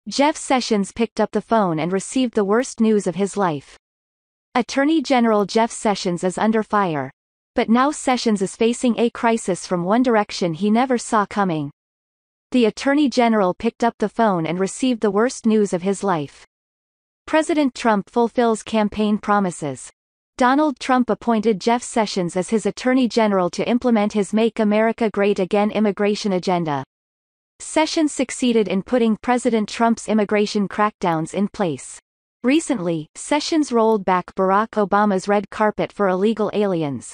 Jeff Sessions picked up the phone and received the worst news of his life. Attorney General Jeff Sessions is under fire. But now Sessions is facing a crisis from one direction he never saw coming. The Attorney General picked up the phone and received the worst news of his life. President Trump fulfills campaign promises. Donald Trump appointed Jeff Sessions as his Attorney General to implement his Make America Great Again immigration agenda. Sessions succeeded in putting President Trump's immigration crackdowns in place. Recently, Sessions rolled back Barack Obama's red carpet for illegal aliens.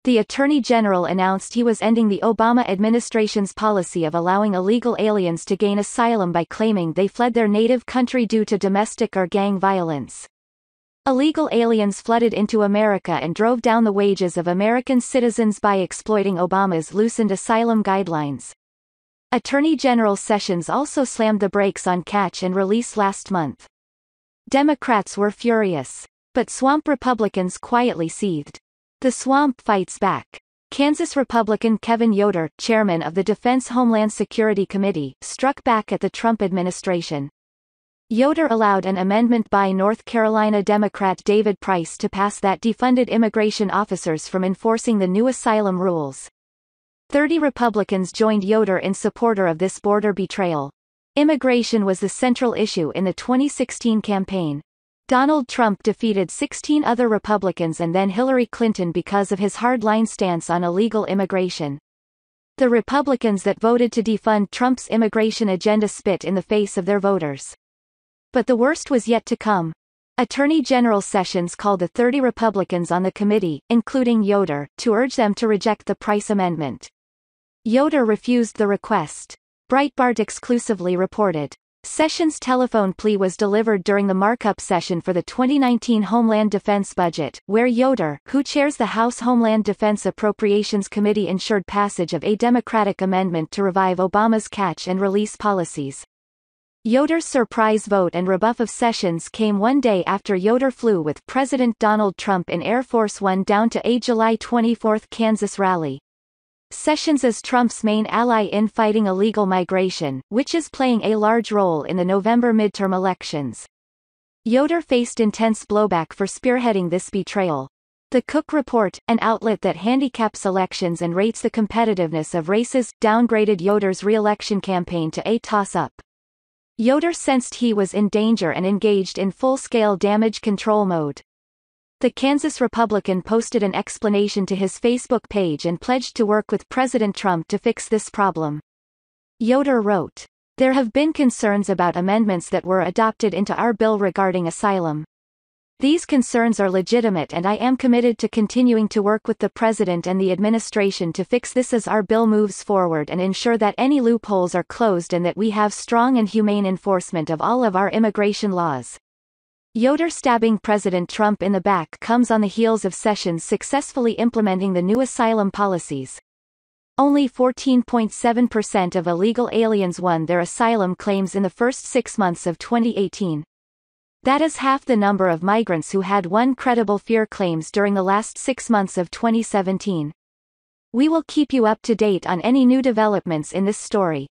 The Attorney General announced he was ending the Obama administration's policy of allowing illegal aliens to gain asylum by claiming they fled their native country due to domestic or gang violence. Illegal aliens flooded into America and drove down the wages of American citizens by exploiting Obama's loosened asylum guidelines. Attorney General Sessions also slammed the brakes on catch and release last month. Democrats were furious. But swamp Republicans quietly seethed. The swamp fights back. Kansas Republican Kevin Yoder, chairman of the Defense Homeland Security Committee, struck back at the Trump administration. Yoder allowed an amendment by North Carolina Democrat David Price to pass that defunded immigration officers from enforcing the new asylum rules. 30 Republicans joined Yoder in supporter of this border betrayal. Immigration was the central issue in the 2016 campaign. Donald Trump defeated 16 other Republicans and then Hillary Clinton because of his hardline stance on illegal immigration. The Republicans that voted to defund Trump's immigration agenda spit in the face of their voters. But the worst was yet to come. Attorney General Sessions called the 30 Republicans on the committee, including Yoder, to urge them to reject the Price amendment. Yoder refused the request. Breitbart exclusively reported. Sessions' telephone plea was delivered during the markup session for the 2019 Homeland Defense budget, where Yoder, who chairs the House Homeland Defense Appropriations Committee, ensured passage of a Democratic amendment to revive Obama's catch and release policies. Yoder's surprise vote and rebuff of Sessions came one day after Yoder flew with President Donald Trump in Air Force One down to a July 24 Kansas rally. Sessions is Trump's main ally in fighting illegal migration, which is playing a large role in the November midterm elections. Yoder faced intense blowback for spearheading this betrayal. The Cook Report, an outlet that handicaps elections and rates the competitiveness of races, downgraded Yoder's re-election campaign to a toss-up. Yoder sensed he was in danger and engaged in full-scale damage control mode. The Kansas Republican posted an explanation to his Facebook page and pledged to work with President Trump to fix this problem. Yoder wrote, "There have been concerns about amendments that were adopted into our bill regarding asylum. These concerns are legitimate and I am committed to continuing to work with the President and the administration to fix this as our bill moves forward and ensure that any loopholes are closed and that we have strong and humane enforcement of all of our immigration laws." Yoder stabbing President Trump in the back comes on the heels of Sessions successfully implementing the new asylum policies. Only 14.7% of illegal aliens won their asylum claims in the first 6 months of 2018. That is half the number of migrants who had won credible fear claims during the last 6 months of 2017. We will keep you up to date on any new developments in this story.